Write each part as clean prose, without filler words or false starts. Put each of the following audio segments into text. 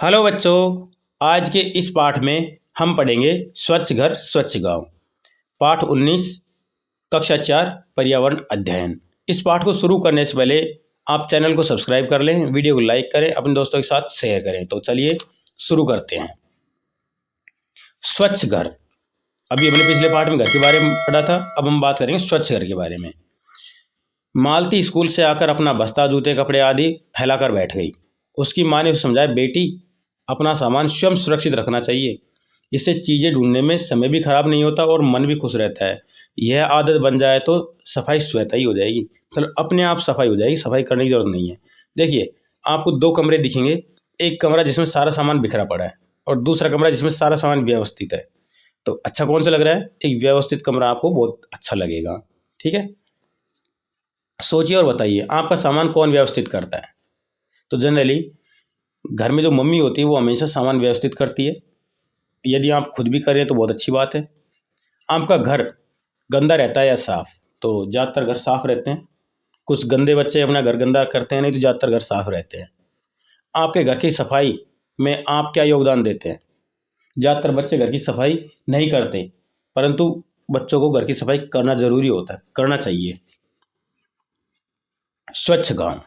Hello बच्चों, आज के इस पाठ में हम पढ़ेंगे स्वच्छ घर स्वच्छ गांव। पाठ 19 कक्षा 4 पर्यावरण अध्ययन। इस पाठ को शुरू करने से पहले आप चैनल को सब्सक्राइब कर लें, वीडियो को लाइक करें, अपने दोस्तों के साथ शेयर करें। तो चलिए शुरू करते हैं। स्वच्छ घर। अभी हमने पिछले पाठ में घर के बारे में पढ़ा था, अब हम बात करेंगे स्वच्छ घर के बारे में। मालती स्कूल से आकर अपना बस्ता, जूते, कपड़े आदि फैलाकर बैठ गई। उसकी माँ ने उसे समझाया, बेटी अपना सामान स्वयं सुरक्षित रखना चाहिए। इससे चीज़ें ढूंढने में समय भी खराब नहीं होता और मन भी खुश रहता है। यह आदत बन जाए तो सफाई स्वतः ही हो जाएगी, मतलब अपने आप सफाई हो जाएगी, सफाई करने की जरूरत नहीं है। देखिए, आपको दो कमरे दिखेंगे। एक कमरा जिसमें सारा सामान बिखरा पड़ा है और दूसरा कमरा जिसमें सारा सामान व्यवस्थित है। तो अच्छा कौन सा लग रहा है? एक व्यवस्थित कमरा आपको बहुत अच्छा लगेगा। ठीक है, सोचिए और बताइए, आपका सामान कौन व्यवस्थित करता है? तो जनरली घर में जो मम्मी होती है वो हमेशा सामान व्यवस्थित करती है। यदि आप खुद भी करें तो बहुत अच्छी बात है। आपका घर गंदा रहता है या साफ? तो ज़्यादातर घर साफ रहते हैं। कुछ गंदे बच्चे अपना घर गंदा करते हैं, नहीं तो ज़्यादातर घर साफ रहते हैं। आपके घर की सफाई में आप क्या योगदान देते हैं? ज़्यादातर बच्चे घर की सफाई नहीं करते, परंतु बच्चों को घर की सफाई करना जरूरी होता है, करना चाहिए। स्वच्छ गांव।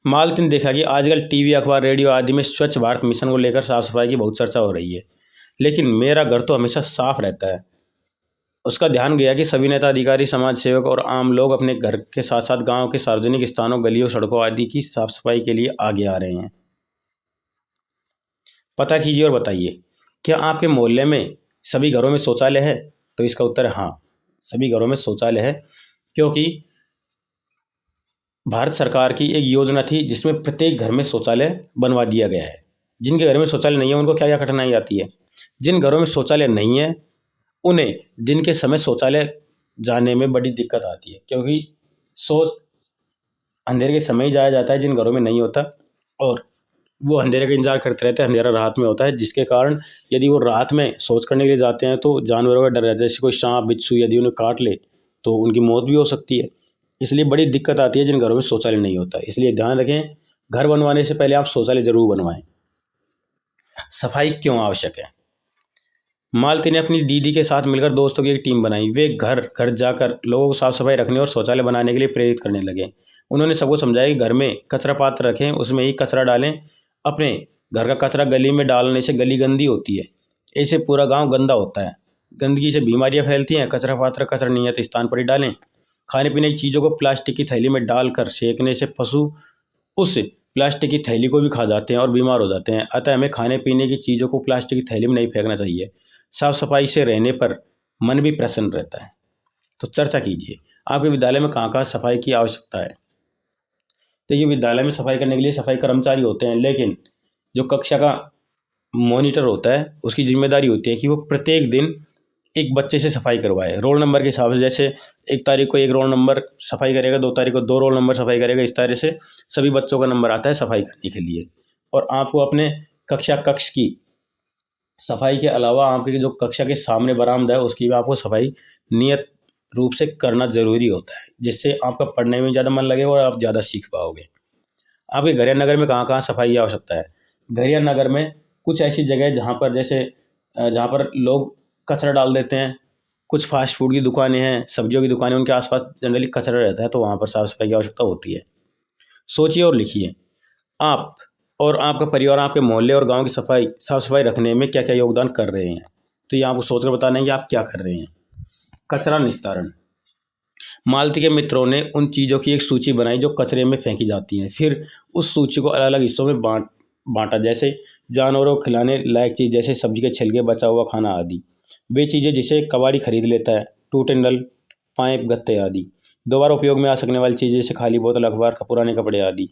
मालती ने देखा कि आजकल टीवी, अखबार, रेडियो आदि में स्वच्छ भारत मिशन को लेकर साफ सफाई की बहुत चर्चा हो रही है, लेकिन मेरा घर तो हमेशा साफ रहता है। उसका ध्यान गया कि सभी नेता, अधिकारी, समाज सेवक और आम लोग अपने घर के साथ साथ गांव के सार्वजनिक स्थानों, गलियों, सड़कों आदि की साफ सफाई के लिए आगे आ रहे हैं। पता कीजिए और बताइए, क्या आपके मोहल्ले में सभी घरों में शौचालय है? तो इसका उत्तर है हाँ, सभी घरों में शौचालय है, क्योंकि भारत सरकार की एक योजना थी जिसमें प्रत्येक घर में शौचालय बनवा दिया गया है। जिनके घर में शौचालय नहीं है उनको क्या क्या कठिनाई आती है? जिन घरों में शौचालय नहीं है उन्हें दिन के समय शौचालय जाने में बड़ी दिक्कत आती है, क्योंकि शौच अंधेरे के समय ही जाया जाता है जिन घरों में नहीं होता, और वो अंधेरे का इंतजार करते रहते हैं। अंधेरा रात में होता है, जिसके कारण यदि वो रात में शौच करने के लिए जाते हैं तो जानवरों का डर रहता है, जैसे कोई सांप, बिच्छू यदि उन्हें काट ले तो उनकी मौत भी हो सकती है। इसलिए बड़ी दिक्कत आती है जिन घरों में शौचालय नहीं होता। इसलिए ध्यान रखें, घर बनवाने से पहले आप शौचालय जरूर बनवाएं। सफाई क्यों आवश्यक है? मालती ने अपनी दीदी के साथ मिलकर दोस्तों की एक टीम बनाई। वे घर घर जाकर लोगों को साफ सफाई रखने और शौचालय बनाने के लिए प्रेरित करने लगे। उन्होंने सबको समझाया कि घर में कचरा पात्र रखें, उसमें ही कचरा डालें। अपने घर का कचरा गली में डालने से गली गंदी होती है, ऐसे पूरा गांव गंदा होता है। गंदगी से बीमारियां फैलती हैं। कचरा पात्र कचरा नियत स्थान पर ही डालें। खाने पीने की चीज़ों को प्लास्टिक की थैली में डालकर सेकने से पशु उस प्लास्टिक की थैली को भी खा जाते हैं और बीमार हो जाते हैं। अतः हमें खाने पीने की चीज़ों को प्लास्टिक की थैली में नहीं फेंकना चाहिए। साफ सफाई से रहने पर मन भी प्रसन्न रहता है। तो चर्चा कीजिए, आपके विद्यालय में कहाँ कहाँ सफाई की आवश्यकता है? देखिए, विद्यालय में सफाई करने के लिए सफाई कर्मचारी होते हैं, लेकिन जो कक्षा का मॉनिटर होता है उसकी जिम्मेदारी होती है कि वो प्रत्येक दिन एक बच्चे से सफाई करवाए, रोल नंबर के हिसाब से। जैसे 1 तारीख को 1 रोल नंबर सफाई करेगा, 2 तारीख को 2 रोल नंबर सफाई करेगा। इस तरह से सभी बच्चों का नंबर आता है सफाई करने के लिए। और आपको अपने कक्षा कक्ष की सफाई के अलावा आपके जो कक्षा के सामने बरामदा है उसकी भी आपको सफाई नियत रूप से करना जरूरी होता है, जिससे आपका पढ़ने में ज़्यादा मन लगेगा और आप ज़्यादा सीख पाओगे। आपके घर या नगर में कहाँ कहाँ सफाई की आवश्यकता है? घर या नगर में कुछ ऐसी जगह जहाँ पर जैसे जहाँ पर लोग कचरा डाल देते हैं, कुछ फास्ट फूड की दुकानें हैं, सब्जियों की दुकानें, उनके आसपास जनरली कचरा रहता है, तो वहाँ पर साफ सफाई की आवश्यकता होती है। सोचिए और लिखिए, आप और आपका परिवार आपके मोहल्ले और गांव की साफ सफाई रखने में क्या क्या योगदान कर रहे हैं। तो ये आपको सोचकर बताना है कि आप क्या कर रहे हैं। कचरा निस्तारण। मालती के मित्रों ने उन चीज़ों की एक सूची बनाई जो कचरे में फेंकी जाती हैं। फिर उस सूची को अलग अलग हिस्सों में बांटा, जैसे जानवरों को खिलाने लायक चीज़ जैसे सब्जी के छिलके, बचा हुआ खाना आदि। वे चीज़ें जिसे कबाड़ी खरीद लेता है, टूटे नल, पाइप, गत्ते आदि। दोबारा उपयोग में आ सकने वाली चीज़ें जैसे खाली बोतल, अखबार, पुराने कपड़े आदि।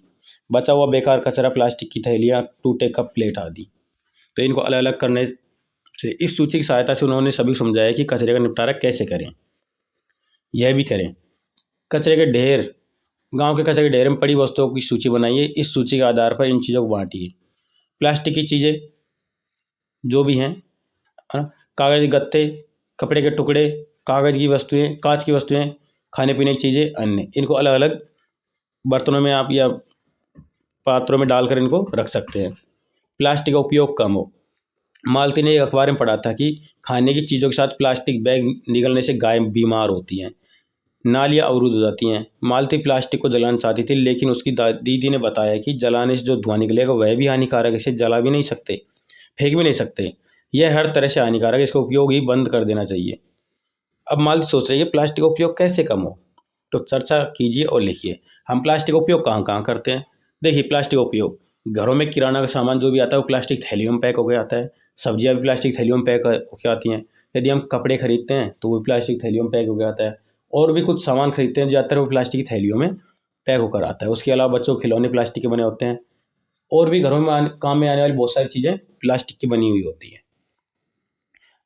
बचा हुआ बेकार कचरा, प्लास्टिक की थैलियाँ, टूटे कप, प्लेट आदि। तो इनको अलग अलग करने से इस सूची की सहायता से उन्होंने सभी समझाया कि कचरे का निपटारा कैसे करें। यह भी करें, कचरे के ढेर, गांव के कचरे के ढेर में पड़ी वस्तुओं की सूची बनाइए। इस सूची के आधार पर इन चीज़ों को बांटिए। प्लास्टिक की चीज़ें जो भी हैं, है ना, कागज़ के गत्ते, कपड़े के टुकड़े, कागज़ की वस्तुएं, कांच की वस्तुएं, खाने पीने की चीज़ें, अन्य, इनको अलग अलग बर्तनों में आप या पात्रों में डालकर इनको रख सकते हैं। प्लास्टिक का उपयोग कम हो। मालती ने एक अखबार में पढ़ा था कि खाने की चीज़ों के साथ प्लास्टिक बैग निगलने से गाय बीमार होती हैं, नालियाँ अवरुद्ध हो जाती हैं। मालती प्लास्टिक को जलाना चाहती थी, लेकिन उसकी दीदी ने बताया कि जलाने से जो धुआं निकलेगा वह भी हानिकारक है, इसे जला भी नहीं सकते, फेंक भी नहीं सकते, यह हर तरह से हानिकारक है, इसका उपयोग ही बंद कर देना चाहिए। अब मालती सोच रही है प्लास्टिक का उपयोग कैसे कम हो, तो चर्चा कीजिए और लिखिए हम प्लास्टिक का उपयोग कहाँ कहाँ करते हैं। देखिए, प्लास्टिक का उपयोग घरों में किराना का सामान जो भी आता है वो प्लास्टिक थैलियों में पैक होकर आता है। सब्जियां भी प्लास्टिक थैलियों में पैक होकर आती हैं। यदि हम कपड़े खरीदते हैं तो वो प्लास्टिक थैलियों में पैक होकर आता है। और भी कुछ सामान खरीदते हैं ज़्यादातर वो प्लास्टिक की थैलियों में पैक होकर आता है। उसके अलावा बच्चों के खिलौने प्लास्टिक के बने होते हैं, और भी घरों में काम में आने वाली बहुत सारी चीज़ें प्लास्टिक की बनी हुई होती हैं।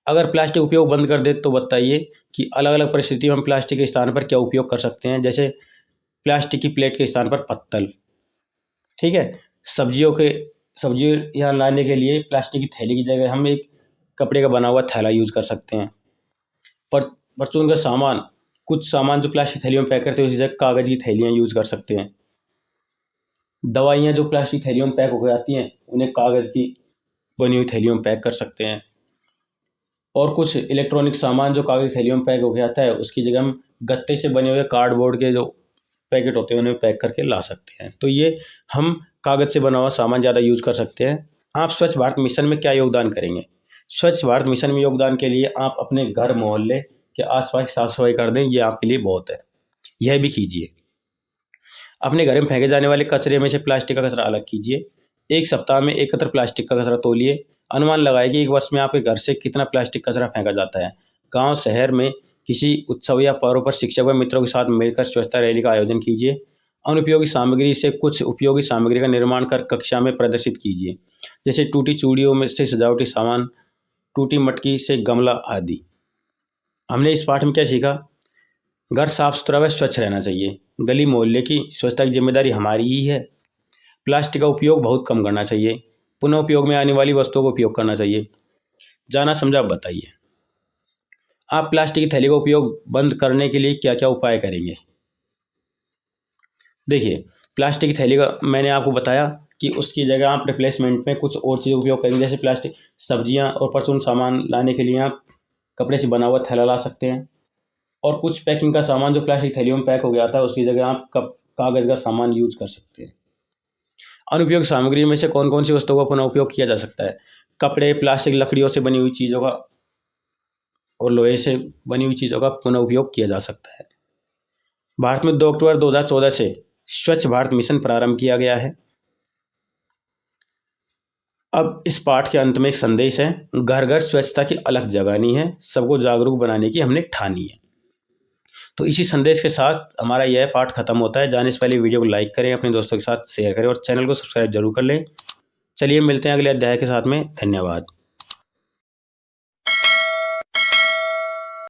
अगर प्लास्टिक उपयोग बंद कर दे तो बताइए कि अलग अलग परिस्थितियों में हम प्लास्टिक के स्थान पर क्या उपयोग कर सकते हैं। जैसे प्लास्टिक की प्लेट के स्थान पर पत्तल, ठीक है। सब्जी यहाँ लाने के लिए प्लास्टिक की थैली की जगह हम एक कपड़े का बना हुआ थैला यूज़ कर सकते हैं। पर परचून का सामान, कुछ सामान जो प्लास्टिक थैलियों में पैक करते हैं उसी जगह कागज़ की थैलियाँ यूज़ कर सकते हैं। दवाइयाँ जो प्लास्टिक थैलियों में पैक होकर आती हैं उन्हें कागज़ की बनी हुई थैलियों में पैक कर सकते हैं। और कुछ इलेक्ट्रॉनिक सामान जो कागज़ थैलियों में पैक होकर आता है उसकी जगह हम गत्ते से बने हुए कार्डबोर्ड के जो पैकेट होते हैं उन्हें पैक करके ला सकते हैं। तो ये हम कागज़ से बना हुआ सामान ज़्यादा यूज़ कर सकते हैं। आप स्वच्छ भारत मिशन में क्या योगदान करेंगे? स्वच्छ भारत मिशन में योगदान के लिए आप अपने घर मोहल्ले के आसपास साफ सफाई कर दें, ये आपके लिए बहुत है। यह भी कीजिए। अपने घर में फेंके जाने वाले कचरे में से प्लास्टिक का कचरा अलग कीजिए। एक सप्ताह में एकत्र प्लास्टिक का कचरा तौलिए। अनुमान लगाइए कि एक वर्ष में आपके घर से कितना प्लास्टिक कचरा फेंका जाता है। गांव शहर में किसी उत्सव या पर्व पर शिक्षक व मित्रों के साथ मिलकर स्वच्छता रैली का आयोजन कीजिए। अनुपयोगी सामग्री से कुछ उपयोगी सामग्री का निर्माण कर कक्षा में प्रदर्शित कीजिए, जैसे टूटी चूड़ियों में से सजावटी सामान, टूटी मटकी से गमला आदि। हमने इस पाठ में क्या सीखा? घर साफ सुथरा व स्वच्छ रहना चाहिए। गली मोहल्ले की स्वच्छता की जिम्मेदारी हमारी ही है। प्लास्टिक का उपयोग बहुत कम करना चाहिए। पुनः उपयोग में आने वाली वस्तुओं का उपयोग करना चाहिए। जाना समझा बताइए। आप प्लास्टिक की थैली का उपयोग बंद करने के लिए क्या क्या उपाय करेंगे? देखिए, प्लास्टिक की थैली का मैंने आपको बताया कि उसकी जगह आप रिप्लेसमेंट में कुछ और चीज़ उपयोग करेंगे। जैसे प्लास्टिक सब्जियां और परचून सामान लाने के लिए आप कपड़े से बना हुआ थैला ला सकते हैं। और कुछ पैकिंग का सामान जो प्लास्टिक थैलियों में पैक हो गया था उसकी जगह आप कागज़ का सामान यूज कर सकते हैं। अनुपयोगी सामग्री में से कौन कौन सी वस्तुओं का पुनः उपयोग किया जा सकता है? कपड़े, प्लास्टिक, लकड़ियों से बनी हुई चीज़ों का और लोहे से बनी हुई चीज़ों का पुनः उपयोग किया जा सकता है। भारत में 2 अक्टूबर 2014 से स्वच्छ भारत मिशन प्रारंभ किया गया है। अब इस पाठ के अंत में एक संदेश है, घर घर स्वच्छता की अलग जगानी है, सबको जागरूक बनाने की हमने ठानी है। तो इसी संदेश के साथ हमारा यह पाठ खत्म होता है। जाने से पहले वीडियो को लाइक करें, अपने दोस्तों के साथ शेयर करें और चैनल को सब्सक्राइब जरूर कर लें। चलिए मिलते हैं अगले अध्याय के साथ में। धन्यवाद।